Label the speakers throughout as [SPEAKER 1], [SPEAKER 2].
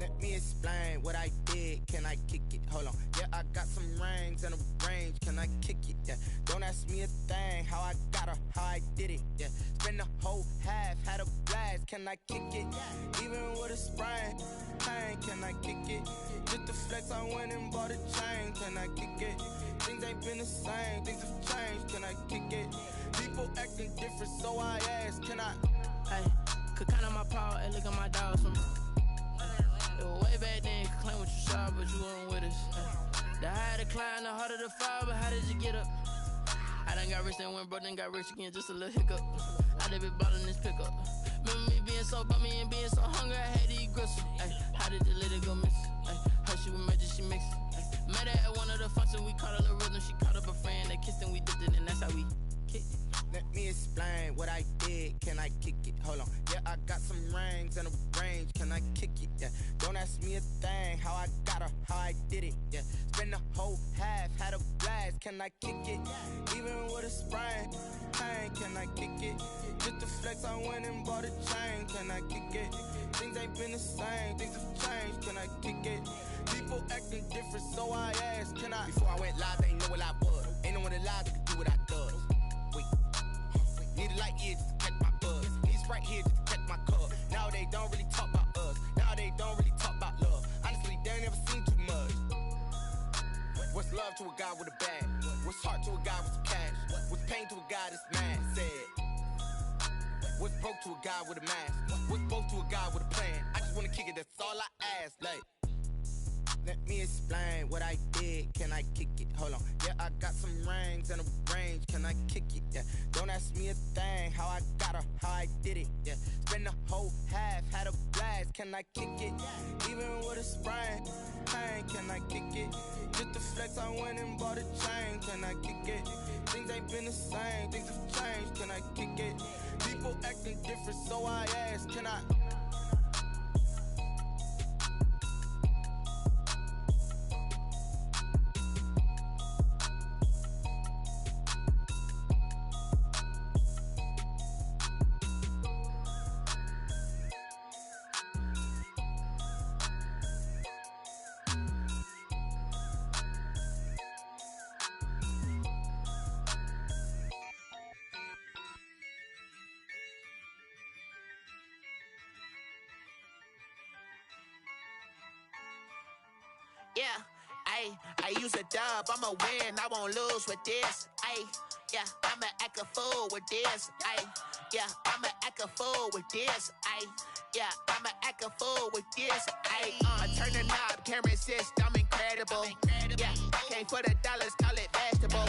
[SPEAKER 1] Let me explain what I did. Can I kick it? Hold on. Yeah, I got some rings and a range. Can I kick it? Yeah. Don't ask me a thing. How I got her, how I did it. Yeah. Spend the whole half, had a blast. Can I kick it? Even with a sprain, pain. Can I kick it? Just the flex, I went and bought a chain. Can I kick it? Things ain't been the same. Things have changed. Can I kick it? People acting different, so I ask. Can I?
[SPEAKER 2] Hey, could count on my power and look at my dogs from. It was way back then, you could claim what you saw, but you weren't with us. The higher the climb, the harder the fall, but how did you get up? I done got rich, then went broke, then got rich again, just a little hiccup. I done been ballin' this pickup. Remember me being so bummy and being so hungry, I had to eat gristle. Ay, how did you let it go miss? Ay, her she was magic, she mixed. Met her at one of the functions, we caught a little rhythm, she caught up a friend, they kissed and we dipped it, and that's how we kicked it.
[SPEAKER 1] Let me explain what I did. Can I kick it? Hold on. Yeah, I got some rings and a range. Can I kick it? Yeah. Don't ask me a thing. How I got her, how I did it. Yeah. Spend the whole half, had a blast. Can I kick it? Even with a sprain, pain. Can I kick it? Just the flex, I went and bought a chain. Can I kick it? Things ain't been the same. Things have changed. Can I kick it? People acting different, so I ask. Can I? Before I went live, they ain't know what I was. Ain't no one alive that could do what I does. Wait. Need a light here just to catch my buzz. Need Sprite here just to catch my cup. Now they don't really talk about us. Now they don't really talk about love. Honestly, they ain't never seen too much. What's love to a guy with a bag? What's heart to a guy with some cash? What's pain to a guy that's mad? Said. What's broke to a guy with a mask? What's broke to a guy with a plan? I just wanna kick it, that's all I ask. Like, let me explain what I did. Can I kick it? Hold on. Yeah, I got some rings and a range. Can I kick it? Yeah. Don't ask me a thing. How I got her, how I did it. Yeah. Spend the whole half, had a blast. Can I kick it? Even with a sprain, pain. Can I kick it? Just the flex, I went and bought a chain. Can I kick it? Things ain't been the same. Things have changed. Can I kick it? People acting different, so I ask. Can I?
[SPEAKER 3] Yeah, I use a dub, I'ma win, I won't lose with this. Yeah, I'ma act a fool with this. Yeah, I'ma act a fool with this. Yeah, I'ma act a fool with this. Turn the knob, camera assist, I'm incredible. Yeah, came for the dollars, call it vegetable.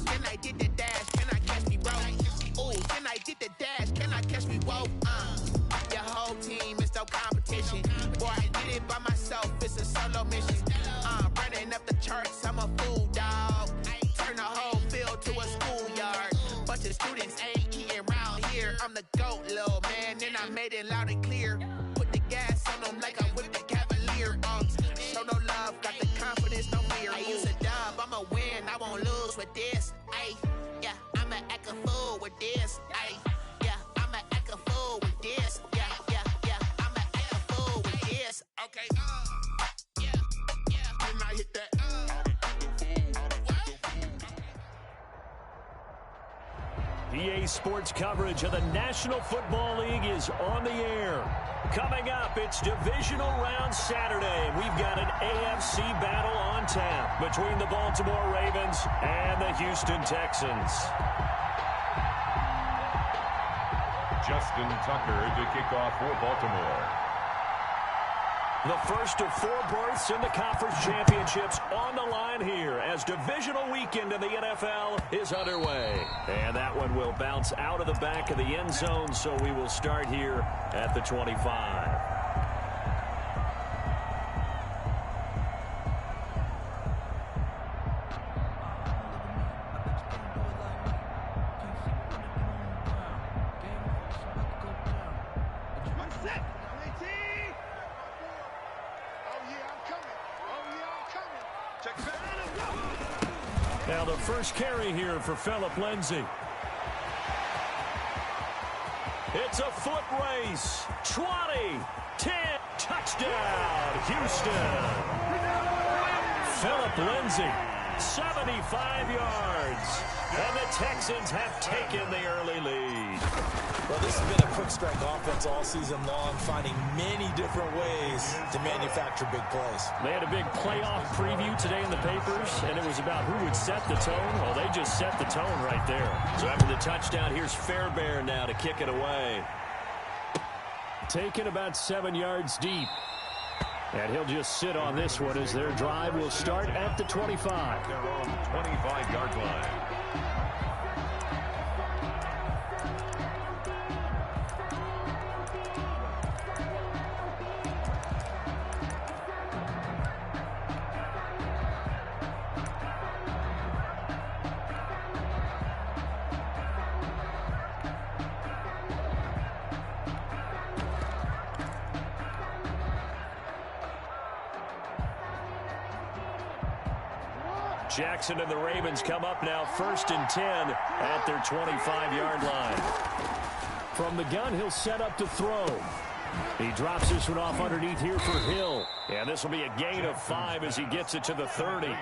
[SPEAKER 3] Then I did the dash, can I catch me, bro? Ooh, then I did the dash, can I catch me, whoa? Your whole team is no competition. Boy, I did it by myself, it's a solo mission. Running up the charts, I'm a fool, dog. Turn the whole field to a schoolyard. Bunch of students ain't eating round here. I'm the GOAT, little man, and I made it loud and clear. Put the gas on them like I whipped the Cavalier. Show no love, got the confidence, no fear. I use a dub, I'ma win, I won't lose with this. Yeah, I'ma act a fool with this. Yeah, I'ma act a fool with this. Yeah, I'ma act a fool with this. Okay, can I hit that?
[SPEAKER 4] EA Sports coverage of the National Football League is on the air. Coming up, it's Divisional Round Saturday. We've got an AFC battle on tap between the Baltimore Ravens and the Houston Texans.
[SPEAKER 5] Justin Tucker to kick off for Baltimore.
[SPEAKER 4] The first of 4 berths in the conference championships on the line here as divisional weekend in the NFL is underway. And that one will bounce out of the back of the end zone, so we will start here at the 25. Now the first carry here for Phillip Lindsay. It's a foot race. 20, 10, touchdown. Houston. Phillip Lindsay, 75 yards. And the Texans have taken the early lead.
[SPEAKER 6] Well, this has been a quick strike offense all season long, finding many different ways to manufacture big plays.
[SPEAKER 4] They had a big playoff preview today in the papers, and it was about who would set the tone. Well, they just set the tone right there. So after the touchdown, here's Fairbairn now to kick it away. Taken about 7 yards deep. And he'll just sit on this one as their drive will start at the 25.
[SPEAKER 5] Their own 25-yard line.
[SPEAKER 4] Jackson and the Ravens come up now 1st and 10 at their 25-yard line. From the gun, he'll set up to throw. He drops this one off underneath here for Hill. And this will be a gain of 5 as he gets it to the 30.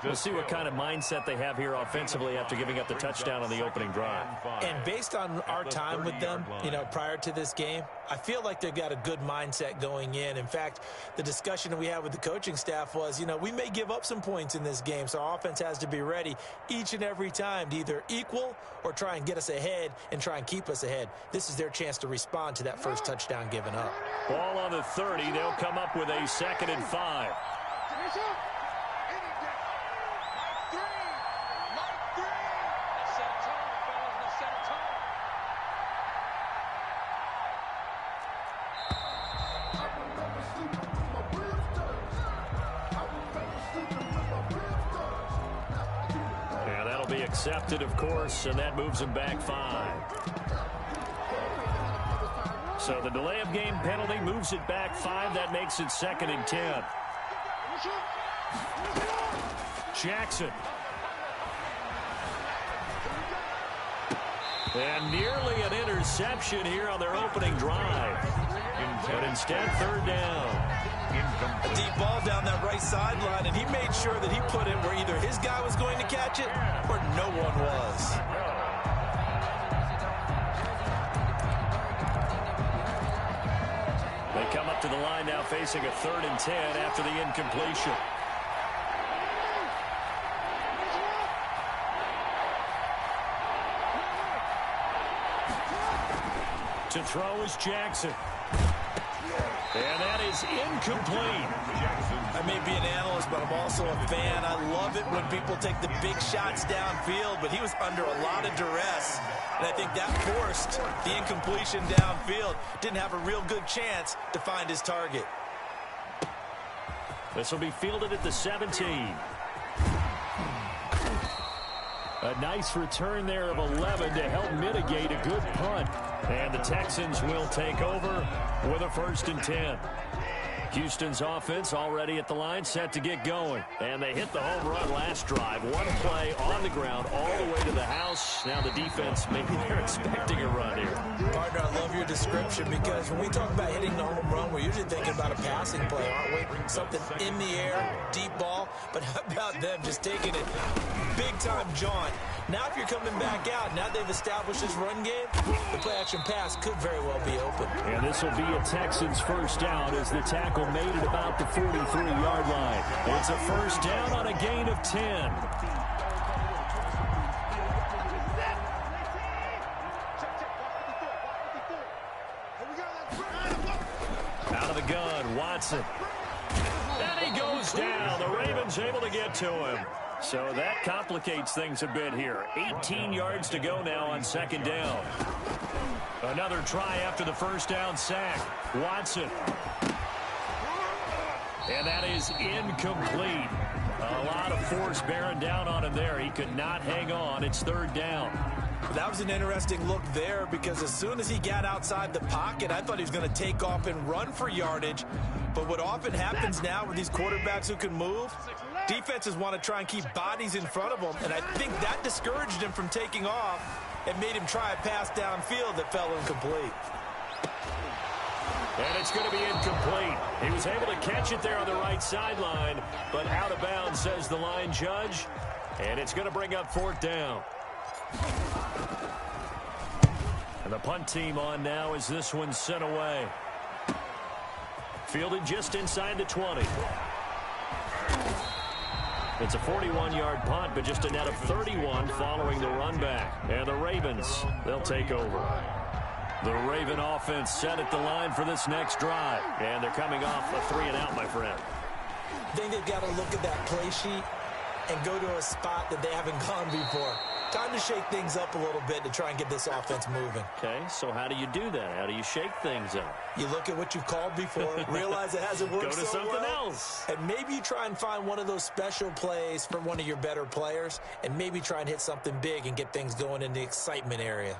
[SPEAKER 4] We'll see what kind of mindset they have here offensively after giving up the touchdown on the opening drive.
[SPEAKER 6] And based on our time with them, prior to this game, I feel like they've got a good mindset going in. In fact, the discussion that we had with the coaching staff was, we may give up some points in this game, so our offense has to be ready each and every time to either equal or try and get us ahead and try and keep us ahead. This is their chance to respond to that first touchdown given up.
[SPEAKER 4] Ball on the 30. They'll come up with a 2nd and 5. And that'll be accepted, of course, and that moves him back 5. So the delay of game penalty moves it back 5. That makes it 2nd and 10. Jackson. And nearly an interception here on their opening drive. But instead, 3rd down.
[SPEAKER 6] A deep ball down that right sideline, and he made sure that he put it where either his guy was going to catch it or no one was.
[SPEAKER 4] They come up to the line now facing a 3rd and 10 after the incompletion. To throw is Jackson. And that is incomplete.
[SPEAKER 6] I may be an analyst, but I'm also a fan. I love it when people take the big shots downfield, but he was under a lot of duress. And I think that forced the incompletion downfield. Didn't have a real good chance to find his target.
[SPEAKER 4] This will be fielded at the 17. A nice return there of 11 to help mitigate a good punt. And the Texans will take over with a 1st and 10. Houston's offense already at the line, set to get going. And they hit the home run last drive. One play on the ground all the way to the house. Now the defense, maybe they're expecting a run here.
[SPEAKER 6] Partner, I love your description because when we talk about hitting the home run, we're usually thinking about a passing play, aren't we? Something in the air, deep ball. But how about them just taking it big-time jaunt? Now if you're coming back out, now they've established this run game, the play-action pass could very well be open.
[SPEAKER 4] And this will be a Texans 1st down as the tackle made it about the 43-yard line. It's a 1st down on a gain of 10. Out of the gun, Watson. And he goes down. The Ravens able to get to him. So that complicates things a bit here. 18 yards to go now on 2nd down. Another try after the 1st down sack. Watson. And that is incomplete. A lot of force bearing down on him there. He could not hang on. It's 3rd down.
[SPEAKER 6] That was an interesting look there because as soon as he got outside the pocket, I thought he was going to take off and run for yardage. But what often happens now with these quarterbacks who can move, defenses want to try and keep bodies in front of them, and I think that discouraged him from taking off and made him try a pass downfield that fell incomplete.
[SPEAKER 4] And it's going to be incomplete. He was able to catch it there on the right sideline, but out of bounds, says the line judge. And it's going to bring up 4th down. And the punt team on now as this one's sent away. Fielded just inside the 20. It's a 41-yard punt, but just a net of 31 following the run back. And the Ravens, they'll take over. The Raven offense set at the line for this next drive. And they're coming off a 3-and-out, my friend.
[SPEAKER 6] I think they've got to look at that play sheet and go to a spot that they haven't gone before. Time to shake things up a little bit to try and get this offense moving.
[SPEAKER 4] Okay, so how do you do that? How do you shake things up?
[SPEAKER 6] You look at what you've called before, realize it hasn't worked
[SPEAKER 4] Go to
[SPEAKER 6] so
[SPEAKER 4] something
[SPEAKER 6] well,
[SPEAKER 4] else.
[SPEAKER 6] and maybe you try and find one of those special plays for one of your better players, and maybe try and hit something big and get things going in the excitement area.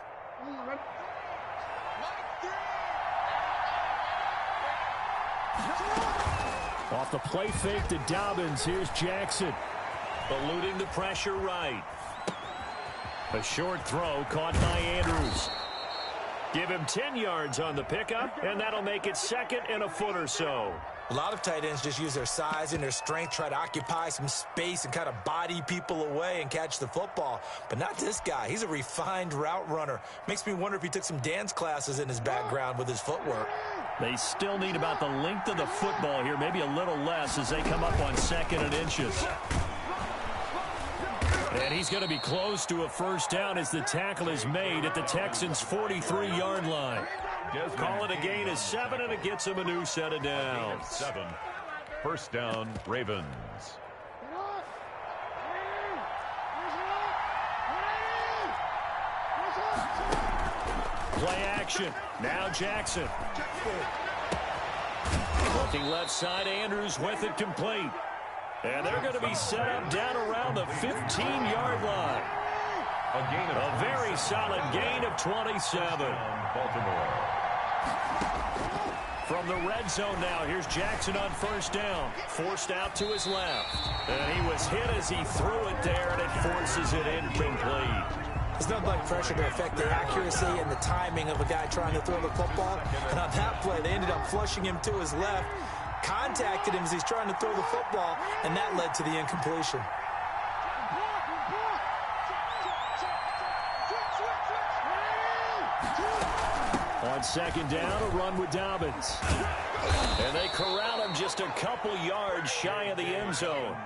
[SPEAKER 4] Off the play fake to Dobbins, here's Jackson. Eluding the pressure right. A short throw caught by Andrews. Give him 10 yards on the pickup, and that'll make it 2nd and a foot or so.
[SPEAKER 6] A lot of tight ends just use their size and their strength, try to occupy some space and kind of body people away and catch the football. But not this guy. He's a refined route runner. Makes me wonder if he took some dance classes in his background with his footwork.
[SPEAKER 4] They still need about the length of the football here, maybe a little less as they come up on 2nd and inches. And he's going to be close to a 1st down as the tackle is made at the Texans' 43-yard line. Call it a gain of 7, and it gets him a new set of downs.
[SPEAKER 5] 7. 1st down, Ravens.
[SPEAKER 4] Play action. Now Jackson. Looking left side, Andrews with it complete. And they're going to be set up down around the 15-yard line. A very solid gain of 27.
[SPEAKER 5] Baltimore.
[SPEAKER 4] From the red zone now, here's Jackson on 1st down. Forced out to his left. And he was hit as he threw it there, and it forces it incomplete.
[SPEAKER 6] There's nothing like pressure to affect the accuracy and the timing of a guy trying to throw the football. And on that play, they ended up flushing him to his left, contacted him as he's trying to throw the football, and that led to the incompletion.
[SPEAKER 4] On 2nd down, a run with Dobbins. And they corral him just a couple yards shy of the end zone.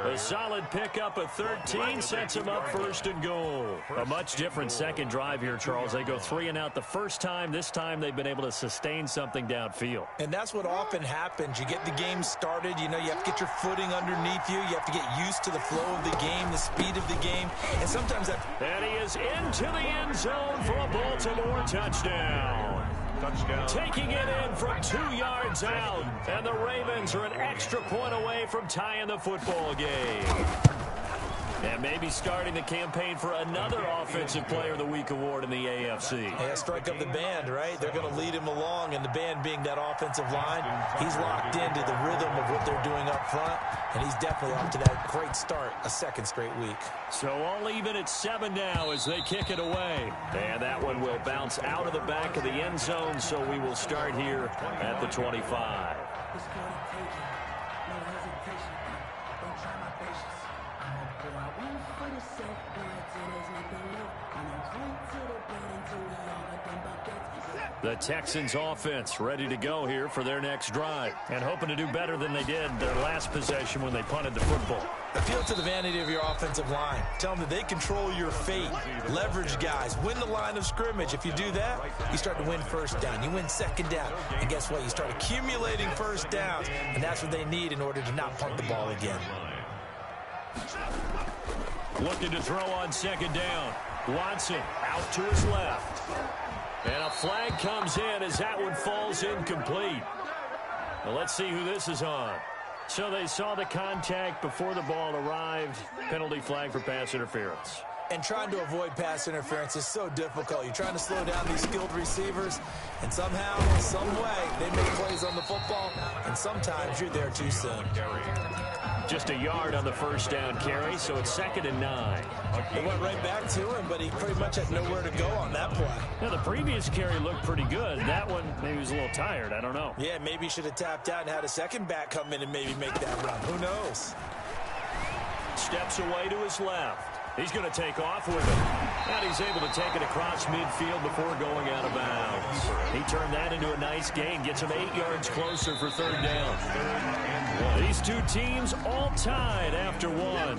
[SPEAKER 4] A solid pickup of 13 sets him up 1st and goal. A much different second drive here, Charles. They go 3-and-out the first time. This time they've been able to sustain something downfield.
[SPEAKER 6] And that's what often happens. You get the game started. You know, you have to get your footing underneath you. You have to get used to the flow of the game, the speed of the game. And sometimes that...
[SPEAKER 4] And he is into the end zone for a Baltimore touchdown. Taking it in from 2 yards out. And the Ravens are an extra point away from tying the football game. And maybe starting the campaign for another Offensive Player of the Week award in the AFC.
[SPEAKER 6] Yeah, strike up the band, right? They're going to lead him along, and the band being that offensive line, he's locked into the rhythm of what they're doing up front, and he's definitely off to that great start, a 2nd straight week.
[SPEAKER 4] So all even at 7 now as they kick it away. And that one will bounce out of the back of the end zone, so we will start here at the 25. The Texans offense ready to go here for their next drive and hoping to do better than they did their last possession when they punted the football.
[SPEAKER 6] Appeal to the vanity of your offensive line. Tell them that they control your fate. Leverage guys. Win the line of scrimmage. If you do that, you start to win 1st down. You win 2nd down. And guess what? You start accumulating 1st downs, and that's what they need in order to not punt the ball again.
[SPEAKER 4] Looking to throw on 2nd down. Watson out to his left. And a flag comes in as that one falls incomplete. Well, let's see who this is on. So they saw the contact before the ball arrived. Penalty flag for pass interference.
[SPEAKER 6] And trying to avoid pass interference is so difficult. You're trying to slow down these skilled receivers, and somehow, some way, they make plays on the football, and and sometimes you're there too soon.
[SPEAKER 4] Just a yard on the first down carry, so it's 2nd and 9.
[SPEAKER 6] It went right back to him, but he pretty much had nowhere to go on that play.
[SPEAKER 4] Now, the previous carry looked pretty good. That one, maybe he was a little tired. I don't know.
[SPEAKER 6] Yeah, maybe he should have tapped out and had a second back come in and maybe make that run. Who knows?
[SPEAKER 4] Steps away to his left. He's going to take off with it. And he's able to take it across midfield before going out of bounds. He turned that into a nice gain. Gets him 8 yards closer for 3rd down. These two teams all tied after one.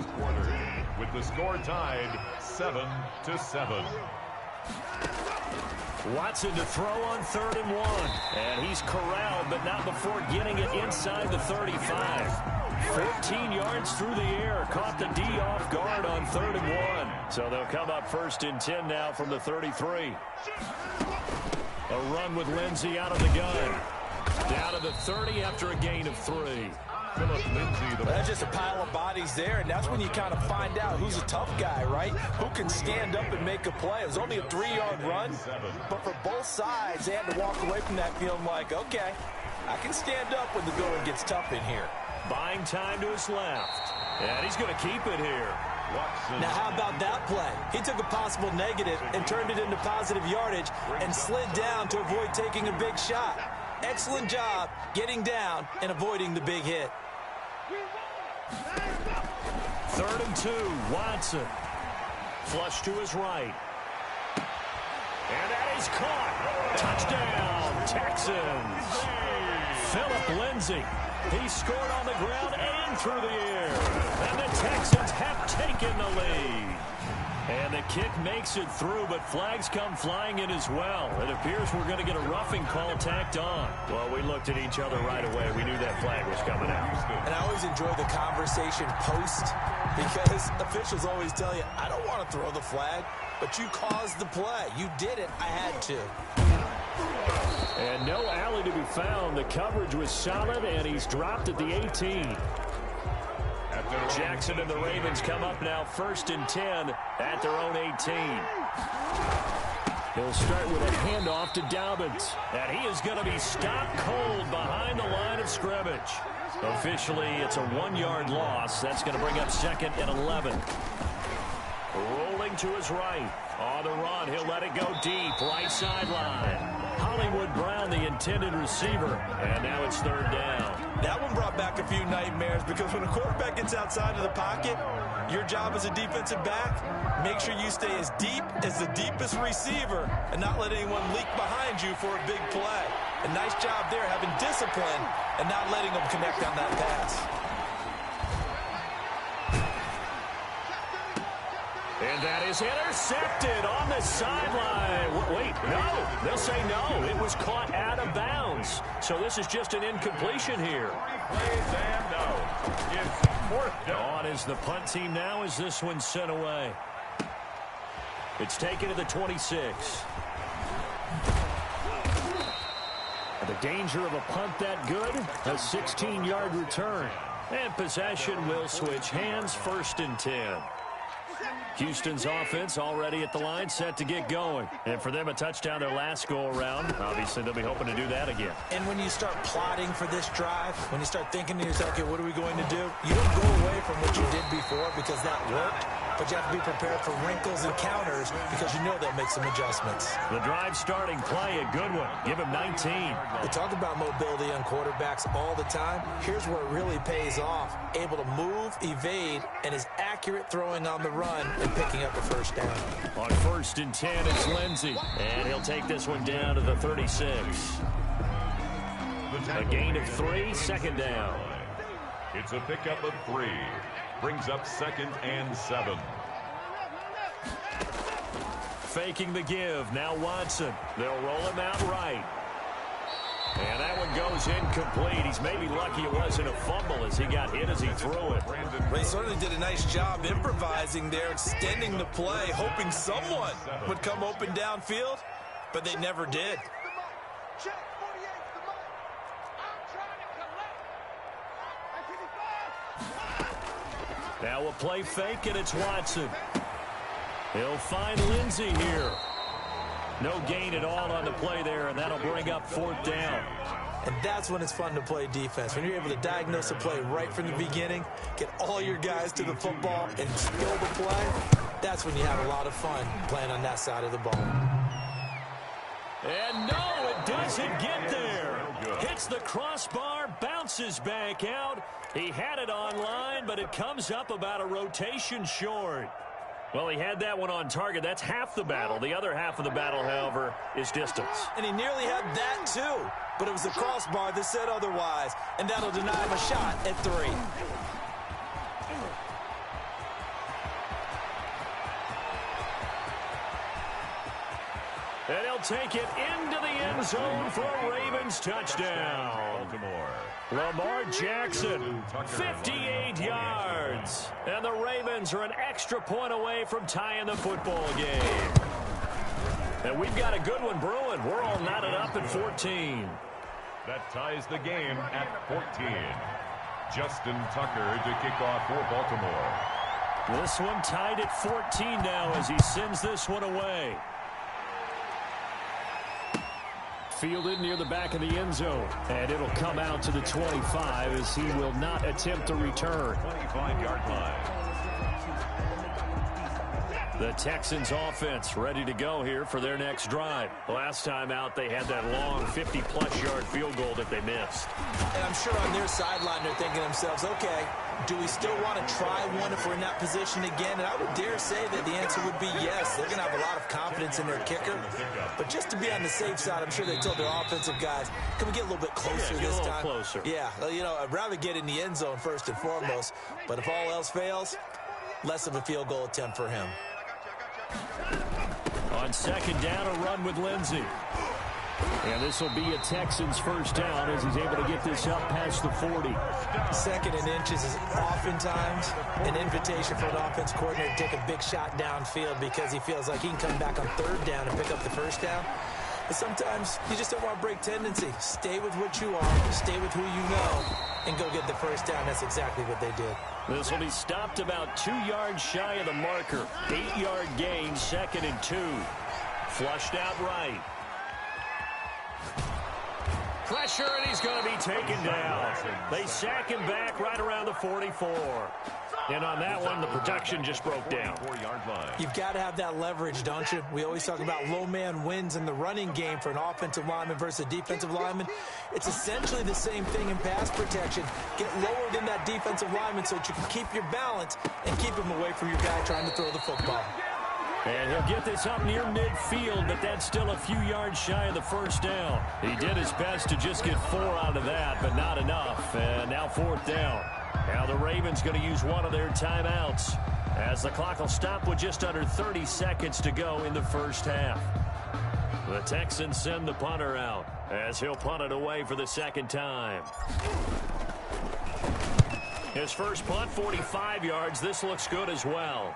[SPEAKER 5] With the score tied 7-7.
[SPEAKER 4] Watson to throw on 3rd and 1. And he's corralled, but not before getting it inside the 35. 14 yards through the air. Caught the D off guard on 3rd and 1. So they'll come up 1st and 10 now from the 33. A run with Lindsey out of the gun. Down to the 30 after a gain of 3.
[SPEAKER 6] That's just a pile of bodies there, and that's when you kind of find out who's a tough guy, right? Who can stand up and make a play. It was only a 3-yard run, but for both sides, they had to walk away from that feeling like, okay, I can stand up when the going gets tough in here.
[SPEAKER 4] Buying time to his left. And he's going to keep it here.
[SPEAKER 6] Now, how about that play? He took a possible negative and turned it into positive yardage and slid down to avoid taking a big shot. Excellent job getting down and avoiding the big hit.
[SPEAKER 4] 3rd and 2, Watson. Flush to his right. And that is caught. Touchdown, Texans. Philip Lindsay. He scored on the ground and through the air. And the Texans have taken the lead. And the kick makes it through, but flags come flying in as well. It appears we're going to get a roughing call tacked on. Well, we looked at each other right away. We knew that flag was coming out.
[SPEAKER 6] And I always enjoy the conversation post because officials always tell you, I don't want to throw the flag, but you caused the play. You did it. I had to.
[SPEAKER 4] And no alley to be found. The coverage was solid, and he's dropped at the 18. Jackson and the Ravens come up now 1st and 10 at their own 18. He'll start with a handoff to Dobbins. And he is going to be stopped cold behind the line of scrimmage. Officially, it's a 1-yard loss. That's going to bring up 2nd and 11. Rolling to his right. On the run, he'll let it go deep. Right sideline. Hollywood Brown, the intended receiver. And now it's 3rd down.
[SPEAKER 6] That one brought back a few nightmares because when a quarterback gets outside of the pocket, your job as a defensive back, make sure you stay as deep as the deepest receiver and not let anyone leak behind you for a big play. A nice job there having discipline and not letting them connect on that pass.
[SPEAKER 4] And that is intercepted on the sideline. Wait, no. They'll say no. It was caught out of bounds. So this is just an incompletion here. On is the punt team now as this one's sent away. It's taken to the 26. The danger of a punt that good, a 16-yard return. And possession will switch hands, 1st and 10. Houston's offense already at the line, set to get going. And for them, a touchdown their last go-around. Obviously, they'll be hoping to do that again.
[SPEAKER 6] And when you start plotting for this drive, when you start thinking to yourself, okay, what are we going to do? You don't go away from what you did before because that worked. But you have to be prepared for wrinkles and counters because you know they'll make some adjustments.
[SPEAKER 4] The drive starting play, a good one. Give him 19.
[SPEAKER 6] We talk about mobility on quarterbacks all the time. Here's where it really pays off. Able to move, evade, and is accurate throwing on the run and picking up a 1st down.
[SPEAKER 4] On 1st and 10, it's Lindsey. And he'll take this one down to the 36. A gain of 3, 2nd down.
[SPEAKER 5] It's a pickup of 3. Brings up 2nd and 7.
[SPEAKER 4] Faking the give. Now Watson. They'll roll him out right. And that one goes incomplete. He's maybe lucky it wasn't a fumble as he got hit as he threw it.
[SPEAKER 6] Well, he certainly did a nice job improvising there, extending the play, hoping someone would come open downfield, but they never did.
[SPEAKER 4] Now a play fake, and it's Watson. He'll find Lindsey here. No gain at all on the play there, and that'll bring up 4th down.
[SPEAKER 6] And that's when it's fun to play defense. When you're able to diagnose a play right from the beginning, get all your guys to the football, and skill the play, that's when you have a lot of fun playing on that side of the ball.
[SPEAKER 4] And no, it doesn't get there. Hits the crossbar, bounces back out. He had it online, but it comes up about a rotation short. Well, he had that one on target. That's half the battle. The other half of the battle, however, is distance.
[SPEAKER 6] And he nearly had that, too. But it was the crossbar that said otherwise. And that'll deny him a shot at 3.
[SPEAKER 4] And he'll take it into the end zone for a Ravens touchdown. Lamar Jackson, 58 yards. And the Ravens are an extra point away from tying the football game. And we've got a good one brewing. We're all knotted up at 14.
[SPEAKER 5] That ties the game at 14. Justin Tucker to kick off for Baltimore.
[SPEAKER 4] This one tied at 14 now as he sends this one away. Fielded near the back of the end zone. And it'll come out to the 25 as he will not attempt to return.
[SPEAKER 5] 25-yard line.
[SPEAKER 4] The Texans offense ready to go here for their next drive. Last time out, they had that long 50-plus yard field goal that they missed.
[SPEAKER 6] And I'm sure on their sideline they're thinking to themselves, okay, do we still want to try one if we're in that position again? And I would dare say that the answer would be yes. They're going to have a lot of confidence in their kicker. But just to be on the safe side, I'm sure they told their offensive guys, can we get a little bit closer this time?
[SPEAKER 4] Closer.
[SPEAKER 6] Yeah, you know, I'd rather get in the end zone first and foremost. But if all else fails, less of a field goal attempt for him.
[SPEAKER 4] On second down, a run with Lindsey. And this will be a Texans first down as he's able to get this up past the 40.
[SPEAKER 6] Second and inches is oftentimes an invitation for an offense coordinator to take a big shot downfield because he feels like he can come back on third down and pick up the first down. But sometimes you just don't want to break tendency. Stay with what you are, stay with who you know, and go get the first down. That's exactly what they did.
[SPEAKER 4] This will be stopped about 2 yards shy of the marker. 8-yard gain, second and 2. Flushed out right. Pressure, and he's going to be taken down. They sack him back right around the 44. And on that one, the protection just broke down.
[SPEAKER 5] 4-yard line.
[SPEAKER 6] You've got to have that leverage, don't you? We always talk about low man wins in the running game for an offensive lineman versus a defensive lineman. It's essentially the same thing in pass protection. Get lower than that defensive lineman so that you can keep your balance and keep him away from your guy trying to throw the football.
[SPEAKER 4] And he'll get this up near midfield, but that's still a few yards shy of the first down. He did his best to just get 4 out of that, but not enough. And now fourth down. Now the Ravens going to use one of their timeouts as the clock will stop with just under 30 seconds to go in the first half. The Texans send the punter out as he'll punt it away for the second time. His first punt, 45 yards. This looks good as well.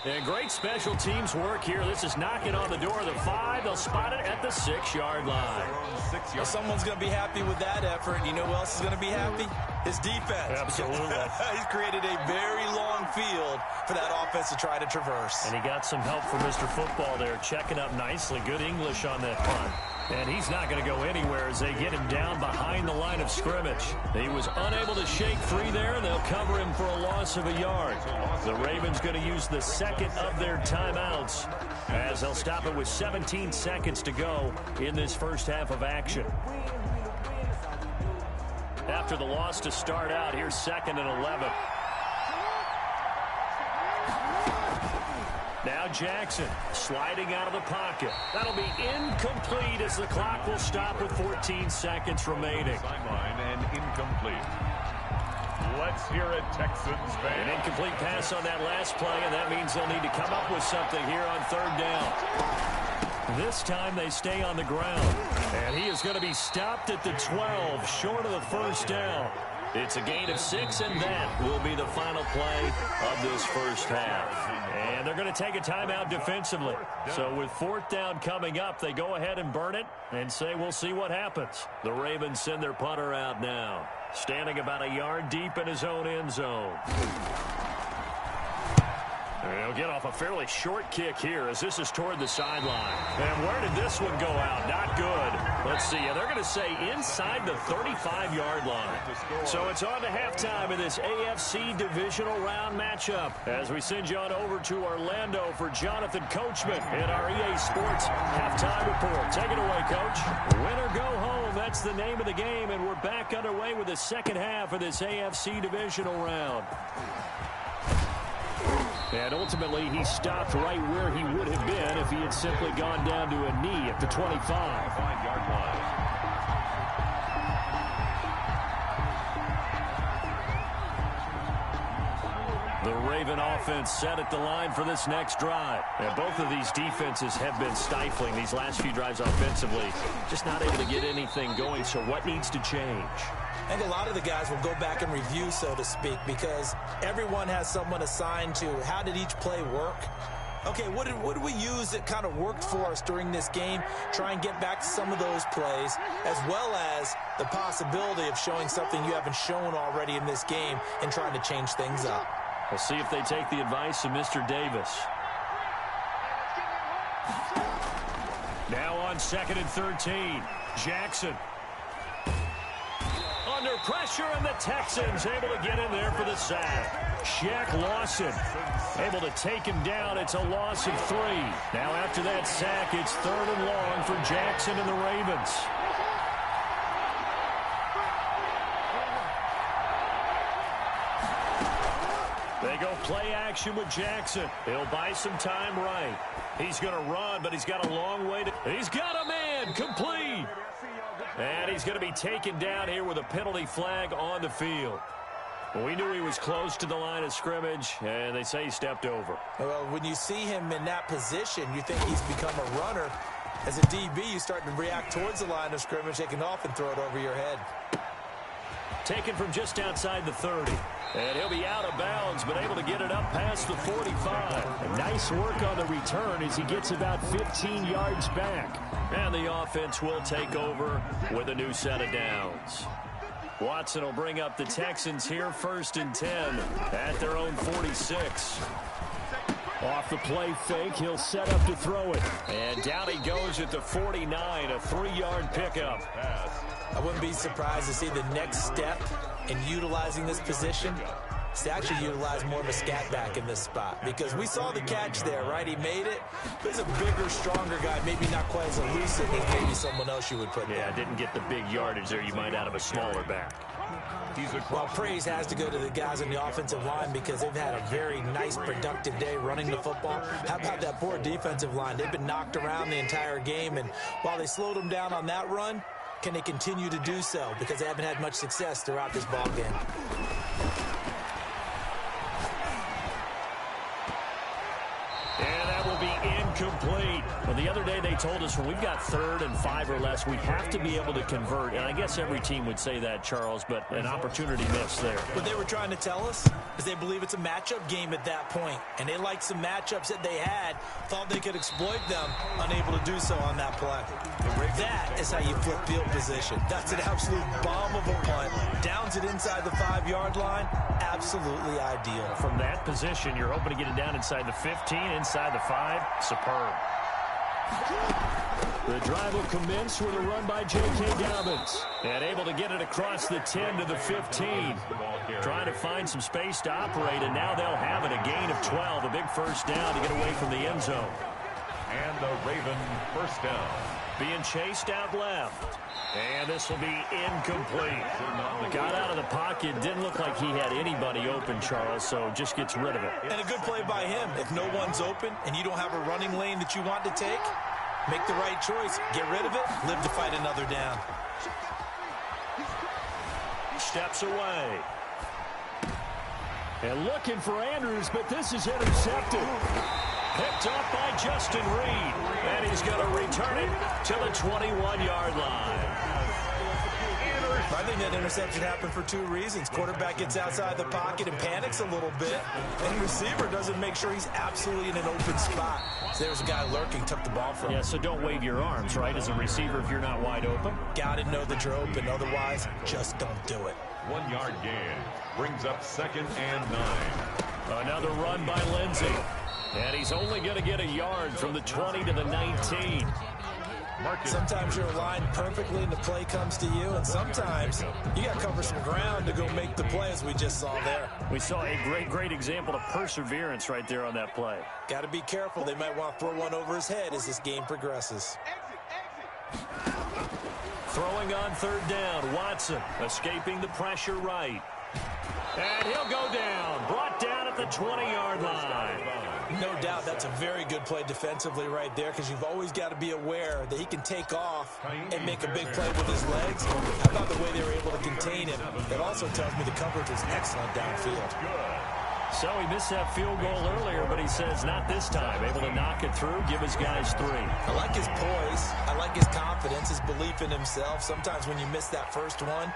[SPEAKER 4] And great special teams work here. This is knocking on the door of the 5. They'll spot it at the 6-yard line.
[SPEAKER 6] Well, someone's going to be happy with that effort. You know who else is going to be happy? His defense.
[SPEAKER 4] Absolutely.
[SPEAKER 6] He's created a very long field for that offense to try to traverse.
[SPEAKER 4] And he got some help from Mr. Football there, checking up nicely. Good English on that punt. And he's not going to go anywhere as they get him down behind the line of scrimmage. He was unable to shake free there, and they'll cover him for a loss of a yard. The Ravens going to use the second of their timeouts as they'll stop it with 17 seconds to go in this first half of action. After the loss to start out, here's second and 11. Now Jackson sliding out of the pocket. That'll be incomplete as the clock will stop with 14 seconds remaining.
[SPEAKER 5] Sideline and incomplete. Let's hear it, Texans fans.
[SPEAKER 4] An incomplete pass on that last play, and that means they'll need to come up with something here on third down. This time they stay on the ground, and he is going to be stopped at the 12, short of the first down. It's a gain of 6, and that will be the final play of this first half. And they're going to take a timeout defensively. So with fourth down coming up, they go ahead and burn it and say we'll see what happens. The Ravens send their punter out now, standing about a yard deep in his own end zone. They'll get off a fairly short kick here as this is toward the sideline. And where did this one go out? Not good. Let's see. They're going to say inside the 35-yard line. So it's on to halftime in this AFC divisional round matchup as we send you on over to Orlando for Jonathan Coachman in our EA Sports halftime report. Take it away, Coach. Win or go home. That's the name of the game, and we're back underway with the second half of this AFC divisional round. And ultimately, he stopped right where he would have been if he had simply gone down to a knee at the 25-yard line. The Raven offense set at the line for this next drive. And both of these defenses have been stifling these last few drives offensively. Just not able to get anything going, so what needs to change?
[SPEAKER 6] I think a lot of the guys will go back and review, so to speak, because everyone has someone assigned to how did each play work. Okay, what did we use that kind of worked for us during this game? Try and get back to some of those plays, as well as the possibility of showing something you haven't shown already in this game and trying to change things up.
[SPEAKER 4] We'll see if they take the advice of Mr. Davis. Now on 2nd and 13, Jackson. Under pressure, and the Texans able to get in there for the sack. Shaq Lawson able to take him down. It's a loss of 3. Now after that sack, it's 3rd and long for Jackson and the Ravens. They go play action with Jackson. He'll buy some time right. He's going to run, but he's got a long way to... He's got a man complete. And he's going to be taken down here with a penalty flag on the field. Well, we knew he was close to the line of scrimmage, and they say he stepped over.
[SPEAKER 6] Well, when you see him in that position, you think he's become a runner. As a DB, you start to react towards the line of scrimmage. They can often throw it over your head.
[SPEAKER 4] Taken from just outside the 30. And he'll be out of bounds, but able to get it up past the 45. And nice work on the return as he gets about 15 yards back. And the offense will take over with a new set of downs. Watson will bring up the Texans here, 1st and 10 at their own 46. Off the play fake, he'll set up to throw it. And down he goes at the 49, a 3-yard pickup.
[SPEAKER 6] I wouldn't be surprised to see the next step in utilizing this position is to actually utilize more of a scat back in this spot, because we saw the catch there, right? He made it. But he's a bigger, stronger guy, maybe not quite as elusive as maybe someone else you would put there.
[SPEAKER 4] Yeah, didn't get the big yardage there you might out of a smaller back.
[SPEAKER 6] Well, praise has to go to the guys on the offensive line because they've had a very nice, productive day running the football. How about that poor defensive line? They've been knocked around the entire game, and while they slowed them down on that run, can they continue to do so? Because they haven't had much success throughout this ball game.
[SPEAKER 4] And that will be incomplete. Well, the other day they told us when we've got 3rd and 5 or less, we have to be able to convert. And I guess every team would say that, Charles, but an opportunity missed there.
[SPEAKER 6] What they were trying to tell us is they believe it's a matchup game at that point. And they liked some matchups that they had, thought they could exploit them, unable to do so on that play. That is how you flip field position. That's an absolute bomb of a punt. Downs it inside the 5-yard line. Absolutely ideal.
[SPEAKER 4] From that position, you're hoping to get it down inside the 15, inside the 5. Superb. The drive will commence with a run by J.K. Dobbins. And able to get it across the 10 to the 15. Trying to find some space to operate, and now they'll have it. A gain of 12, a big first down to get away from the end zone.
[SPEAKER 5] And the Raven first down.
[SPEAKER 4] Being chased out left. And this will be incomplete. Got out of the pocket. Didn't look like he had anybody open, Charles, so just gets rid of it.
[SPEAKER 6] And a good play by him. If no one's open and you don't have a running lane that you want to take, make the right choice. Get rid of it. Live to fight another down.
[SPEAKER 4] Steps away. And looking for Andrews, but this is intercepted. Picked up by Justin Reed. And he's going to return it to the 21-yard line.
[SPEAKER 6] I think that interception happened for 2 reasons. Quarterback gets outside the pocket and panics a little bit. And receiver doesn't make sure he's absolutely in an open spot. So there's a guy lurking, took the ball from him.
[SPEAKER 4] Yeah, so don't wave your arms, right, as a receiver if you're not wide open.
[SPEAKER 6] Got to know that you're open. Otherwise, just don't do it.
[SPEAKER 5] 1-yard gain brings up 2nd and 9.
[SPEAKER 4] Another run by Lindsey. And he's only going to get a yard from the 20 to the 19.
[SPEAKER 6] Sometimes you're aligned perfectly and the play comes to you, and sometimes you got to cover some ground to go make the play, as we just saw there.
[SPEAKER 4] We saw a great example of perseverance right there on that play.
[SPEAKER 6] Got to be careful. They might want to throw one over his head as this game progresses.
[SPEAKER 4] Throwing on third down, Watson escaping the pressure right. And he'll go down, brought down at the 20-yard line.
[SPEAKER 6] No doubt that's a very good play defensively right there, because you've always got to be aware that he can take off and make a big play with his legs. How about the way they were able to contain him? That also tells me the coverage was excellent downfield.
[SPEAKER 4] So he missed that field goal earlier, but he says not this time. Able to knock it through, give his guys 3.
[SPEAKER 6] I like his poise. I like his confidence, his belief in himself. Sometimes when you miss that first one,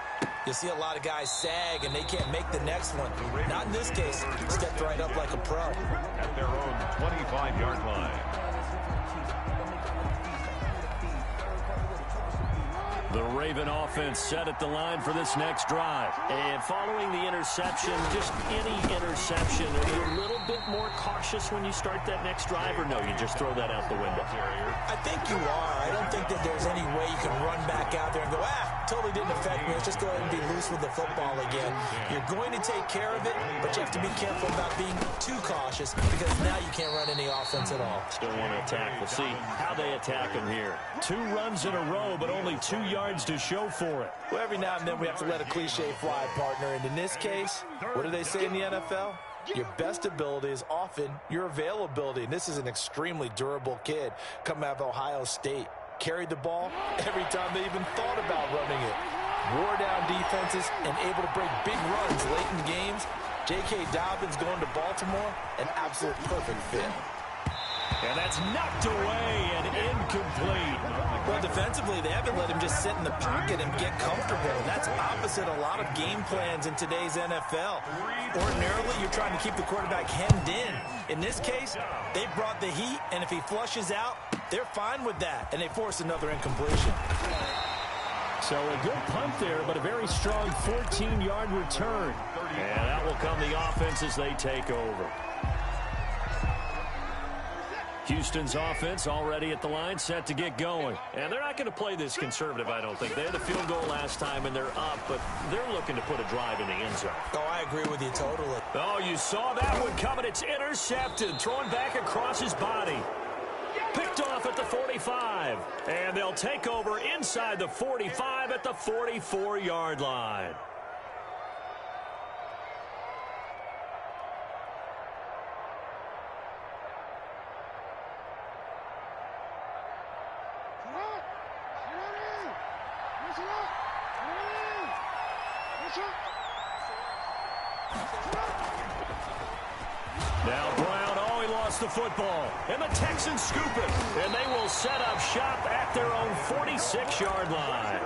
[SPEAKER 6] you see a lot of guys sag and they can't make the next one. Not in this case. Stepped right up like a pro.
[SPEAKER 5] At their own 25-yard line.
[SPEAKER 4] The Raven offense set at the line for this next drive. And following the interception, just any interception, are you a little bit more cautious when you start that next drive, or no, you just throw that out the window?
[SPEAKER 6] I think you are. I don't think that there's any way you can run back out there and go, totally didn't affect me. Let's just go ahead and be loose with the football again. You're going to take care of it, but you have to be careful about being too cautious, because now you can't run any offense at all.
[SPEAKER 4] Still want to attack. We'll see how they attack him here. 2 runs in a row, but only 2 yards to show for it.
[SPEAKER 6] Well, every now and then we have to let a cliche fly, partner. And in this case, what do they say in the NFL? Your best ability is often your availability. And this is an extremely durable kid coming out of Ohio State. Carried the ball every time they even thought about running it. Wore down defenses and able to break big runs late in games. J.K. Dobbins going to Baltimore, an absolute perfect fit.
[SPEAKER 4] And that's knocked away and incomplete.
[SPEAKER 6] Well, defensively, they haven't let him just sit in the pocket and get comfortable. That's opposite a lot of game plans in today's NFL. Ordinarily, you're trying to keep the quarterback hemmed in. In this case, they brought the heat, and if he flushes out, they're fine with that, and they force another incompletion.
[SPEAKER 4] So a good punt there, but a very strong 14-yard return. And that will come the offense as they take over. Houston's offense already at the line, set to get going. And they're not going to play this conservative, I don't think. They had the field goal last time, and they're up, but they're looking to put a drive in the end zone.
[SPEAKER 6] Oh, I agree with you totally.
[SPEAKER 4] Oh, you saw that one coming. It's intercepted, thrown back across his body. Picked off at the 45. And they'll take over inside the 45 at the 44-yard line. Now Brown, he lost the football. And the Texans scoop it. And they will set up shop at their own 46-yard line.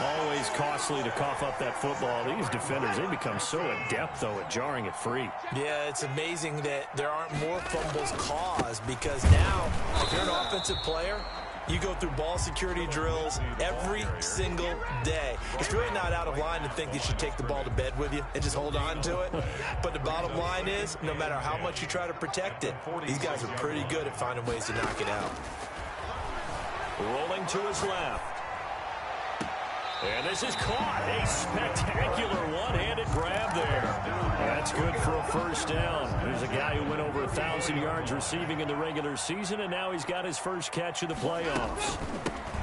[SPEAKER 4] Always costly to cough up that football. These defenders, they become so adept, though, at jarring it free.
[SPEAKER 6] Yeah, it's amazing that there aren't more fumbles caused, because now, if you're an offensive player, you go through ball security drills every single day. It's really not out of line to think you should take the ball to bed with you and just hold on to it. But the bottom line is, no matter how much you try to protect it, these guys are pretty good at finding ways to knock it out.
[SPEAKER 4] Rolling to his left. And this is caught. A spectacular one-handed grab there. That's good for a first down. There's a guy who went over 1,000 yards receiving in the regular season, and now he's got his first catch of the playoffs.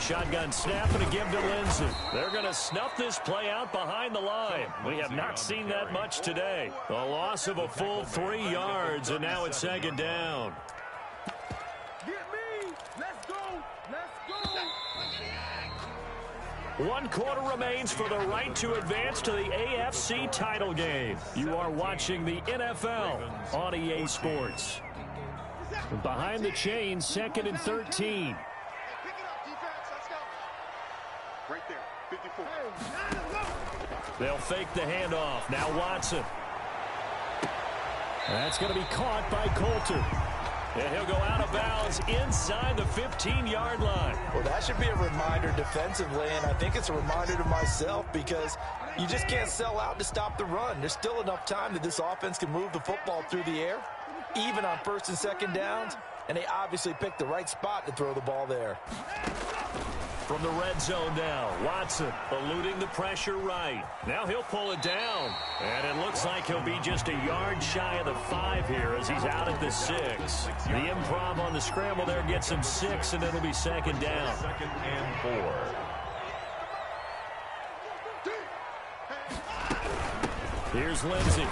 [SPEAKER 4] Shotgun snap and a give to Lindsey. They're going to snuff this play out behind the line. We have not seen that much today. A loss of a full 3 yards, and now it's second down. One quarter remains for the right to advance to the AFC title game. You are watching the NFL on EA Sports. Behind the chains, 2nd and 13.
[SPEAKER 7] Right there, 54.
[SPEAKER 4] They'll fake the handoff. Now Watson. That's going to be caught by Coulter. And he'll go out of bounds inside the 15-yard line.
[SPEAKER 6] Well, that should be a reminder defensively, and I think it's a reminder to myself because you just can't sell out to stop the run. There's still enough time that this offense can move the football through the air, even on first and second downs, and they obviously picked the right spot to throw the ball there.
[SPEAKER 4] From the red zone now, Watson eluding the pressure right. Now he'll pull it down. And it looks like he'll be just a yard shy of the 5 here as he's out at the 6. The improv on the scramble there gets him 6, and it'll be second down.
[SPEAKER 5] Second and 4.
[SPEAKER 4] Here's Lindsey.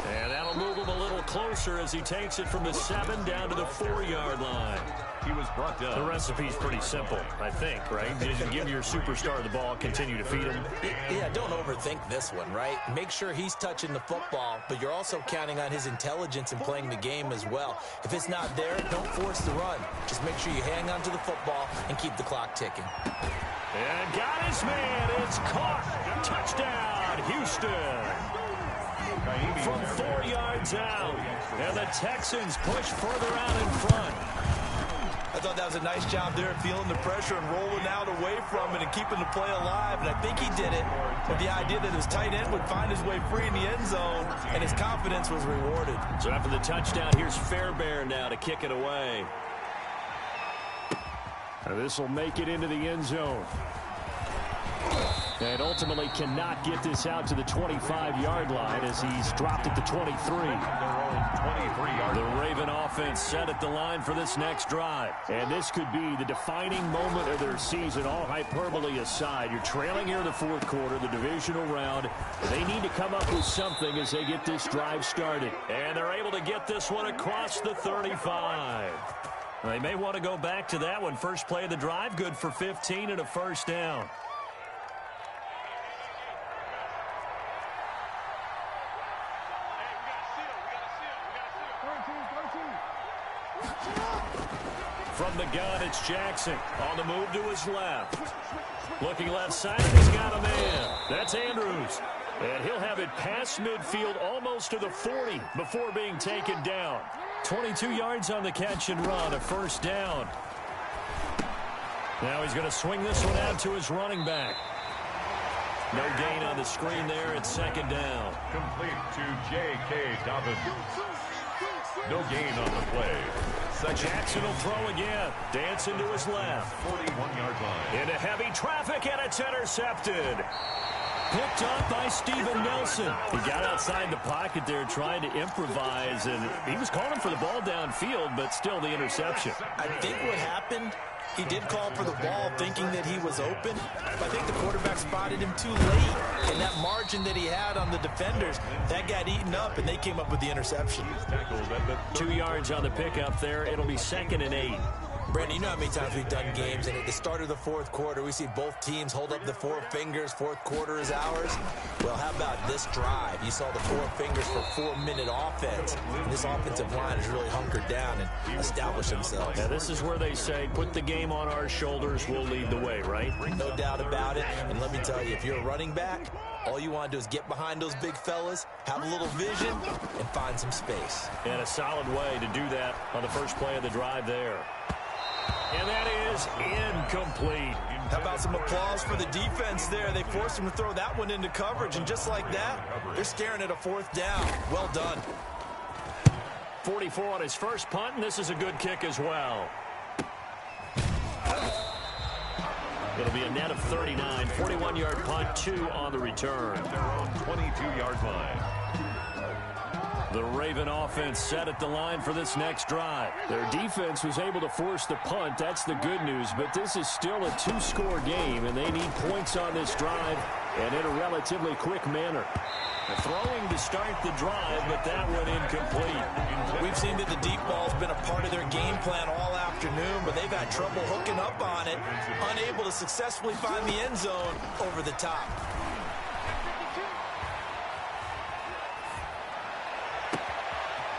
[SPEAKER 4] And that'll move him a little closer as he takes it from the 7 down to the 4-yard line.
[SPEAKER 5] He was brought down.
[SPEAKER 4] The recipe's pretty simple, I think, right? Just give your superstar the ball, continue to feed him.
[SPEAKER 6] Yeah, don't overthink this one, right? Make sure he's touching the football, but you're also counting on his intelligence in playing the game as well. If it's not there, don't force the run. Just make sure you hang on to the football and keep the clock ticking.
[SPEAKER 4] And got his man. It's caught. Touchdown, Houston. From 4 yards out. And the Texans push further out in front.
[SPEAKER 6] I thought that was a nice job there, feeling the pressure and rolling out away from it and keeping the play alive. And I think he did it with the idea that his tight end would find his way free in the end zone, and his confidence was rewarded.
[SPEAKER 4] So after the touchdown, here's Fairbairn now to kick it away. And this will make it into the end zone. And ultimately cannot get this out to the 25-yard line as he's dropped at the 23. The Raven offense set at the line for this next drive. And this could be the defining moment of their season, all hyperbole aside. You're trailing here in the 4th quarter, the divisional round. They need to come up with something as they get this drive started. And they're able to get this one across the 35. They may want to go back to that one. First play of the drive, good for 15 and a first down. From the gun, it's Jackson. On the move to his left. Looking left side, and he's got a man. That's Andrews. And he'll have it past midfield almost to the 40 before being taken down. 22 yards on the catch and run, a first down. Now he's going to swing this one out to his running back. No gain on the screen there. It's second down.
[SPEAKER 5] Complete to J.K. Dobbins. No gain on the play.
[SPEAKER 4] Jackson will throw again. Dancing to his left.
[SPEAKER 5] 41-yard line.
[SPEAKER 4] Into heavy traffic, and it's intercepted. Picked up by Steven Nelson. He got outside the pocket there trying to improvise, and he was calling for the ball downfield, but still the interception.
[SPEAKER 6] I think what happened, he did call for the ball thinking that he was open. But I think the quarterback spotted him too late. And that margin that he had on the defenders, that got eaten up, and they came up with the interception.
[SPEAKER 4] 2 yards on the pickup there. It'll be 2nd and 8.
[SPEAKER 6] Brandon, you know how many times we've done games, and at the start of the 4th quarter, we see both teams hold up the 4 fingers, 4th quarter is ours. Well, how about this drive? You saw the 4 fingers for 4-minute offense, and this offensive line has really hunkered down and established themselves.
[SPEAKER 4] Now, this is where they say, put the game on our shoulders, we'll lead the way, right?
[SPEAKER 6] No doubt about it, and let me tell you, if you're a running back, all you want to do is get behind those big fellas, have a little vision, and find some space.
[SPEAKER 4] And a solid way to do that on the first play of the drive there. And that is incomplete.
[SPEAKER 6] How about some applause for the defense there? They forced him to throw that one into coverage, and just like that, they're staring at a 4th down. Well done.
[SPEAKER 4] 44 on his first punt, and this is a good kick as well. It'll be a net of 39, 41-yard punt, 2 on the return.
[SPEAKER 5] Their own 22-yard line.
[SPEAKER 4] The Raven offense set at the line for this next drive. Their defense was able to force the punt. That's the good news. But this is still a 2-score game, and they need points on this drive and in a relatively quick manner. Throwing to start the drive, but that one incomplete.
[SPEAKER 6] We've seen that the deep ball's been a part of their game plan all afternoon, but they've had trouble hooking up on it, unable to successfully find the end zone over the top.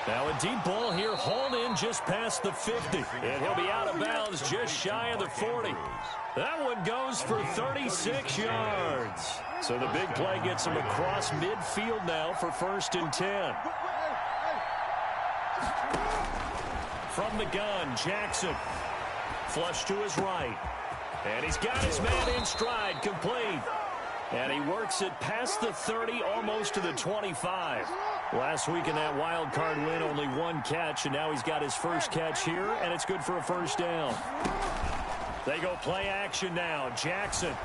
[SPEAKER 4] Now a deep ball here, hauled in just past the 50. And he'll be out of bounds just shy of the 40. That one goes for 36 yards. So the big play gets him across midfield now for 1st and 10. from the gun. Jackson. Flush to his right. And he's got his man in stride, complete. And he works it past the 30, almost to the 25. Last week in that wild card win, only one catch, and now he's got his first catch here, and it's good for a first down. They go play action now. Jackson.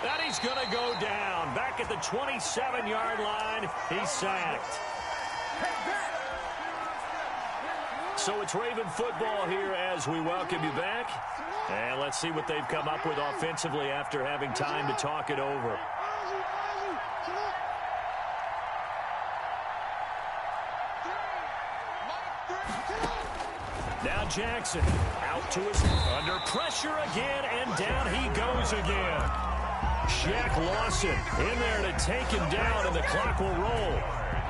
[SPEAKER 4] And he's going to go down. Back at the 27-yard line, he's sacked. So it's Raven football here as we welcome you back. And let's see what they've come up with offensively after having time to talk it over. Now Jackson out to his under pressure again, and down he goes again. Shaq Lawson in there to take him down, and the clock will roll.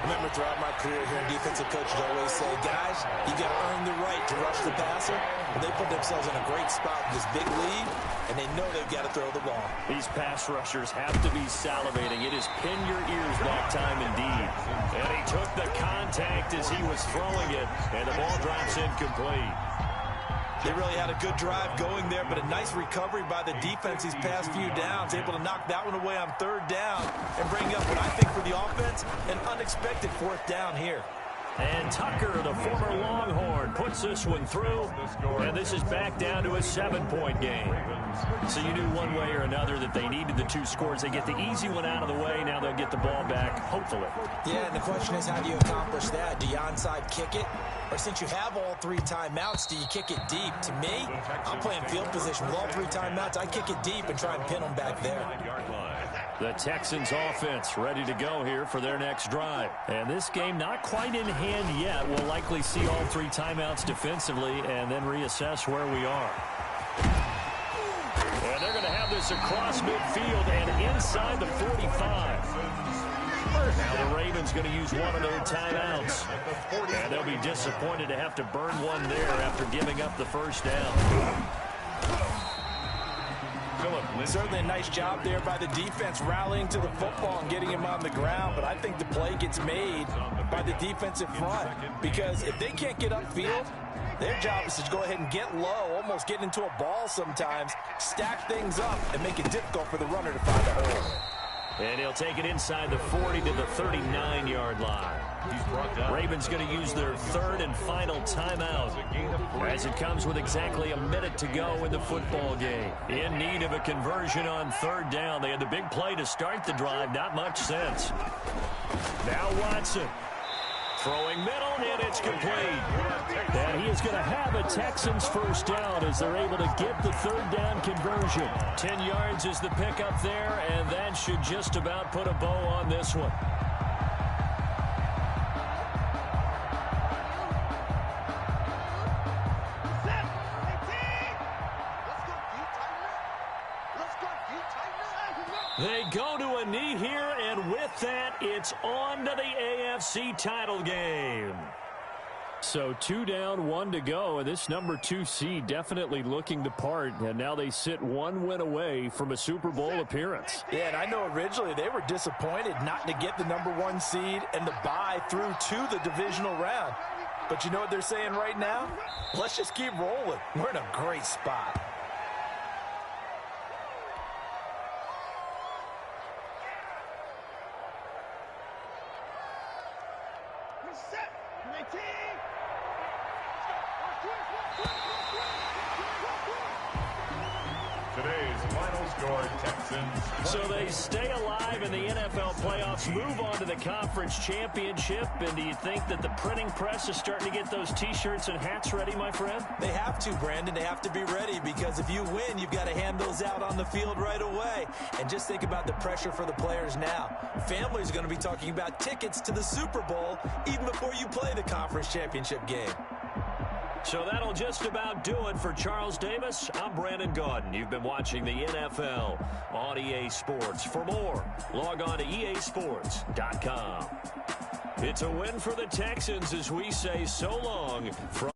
[SPEAKER 6] Remember, throughout my career here, defensive coaches always say, guys, you got to earn the right to rush the passer. And they put themselves in a great spot with this big lead, and they know they've got to throw the ball.
[SPEAKER 4] These pass rushers have to be salivating. It is pin your ears that time indeed. And he took the contact as he was throwing it, and the ball drops incomplete.
[SPEAKER 6] They really had a good drive going there, but a nice recovery by the defense these past few downs, able to knock that one away on third down and bring up what I think for the offense, an unexpected fourth down here.
[SPEAKER 4] And Tucker, the former Longhorn, puts this one through, and this is back down to a 7-point game. So you knew one way or another that they needed the 2 scores. They get the easy one out of the way. Now they'll get the ball back, hopefully.
[SPEAKER 6] Yeah, and the question is, how do you accomplish that? Do you onside kick it? Or since you have all 3 timeouts, do you kick it deep? To me, I'm playing field position with all 3 timeouts. I kick it deep and try and pin them back there.
[SPEAKER 4] The Texans offense ready to go here for their next drive. And this game not quite in hand yet. We'll likely see all 3 timeouts defensively and then reassess where we are. And they're going to have this across midfield and inside the 45. Now the Ravens going to use one of their timeouts. And they'll be disappointed to have to burn one there after giving up the first down.
[SPEAKER 6] Certainly a nice job there by the defense rallying to the football and getting him on the ground, but I think the play gets made by the defensive front because if they can't get upfield, their job is to go ahead and get low, almost get into a ball sometimes, stack things up, and make it difficult for the runner to find a hole.
[SPEAKER 4] And he'll take it inside the 40 to the 39-yard line. Ravens going to use their 3rd and final timeout as it comes with exactly a minute to go in the football game. In need of a conversion on 3rd down. They had the big play to start the drive. Not much sense. Now Watson. Throwing middle, and it's complete. And he is going to have a Texans first down as they're able to get the 3rd down conversion. 10 yards is the pickup there, and that should just about put a bow on this one. They go to a knee here, and with that, it's on to the AFC title game. So 2 down, 1 to go, and this number 2 seed definitely looking the part, and now they sit 1 win away from a Super Bowl appearance.
[SPEAKER 6] Yeah, and I know originally they were disappointed not to get the number 1 seed and the bye through to the divisional round. But you know what they're saying right now? Let's just keep rolling. We're in a great spot.
[SPEAKER 5] Today's final score, Texans.
[SPEAKER 4] So they stay alive in the NFL playoffs, move on to the conference championship, and do you think that the printing press is starting to get those T-shirts and hats ready, my friend?
[SPEAKER 6] They have to, Brandon. They have to be ready because if you win, you've got to hand those out on the field right away. And just think about the pressure for the players now. Families are going to be talking about tickets to the Super Bowl even before you play the conference championship game.
[SPEAKER 4] So that'll just about do it for Charles Davis. I'm Brandon Gaudin. You've been watching the NFL on EA Sports. For more, log on to easports.com. It's a win for the Texans as we say so long from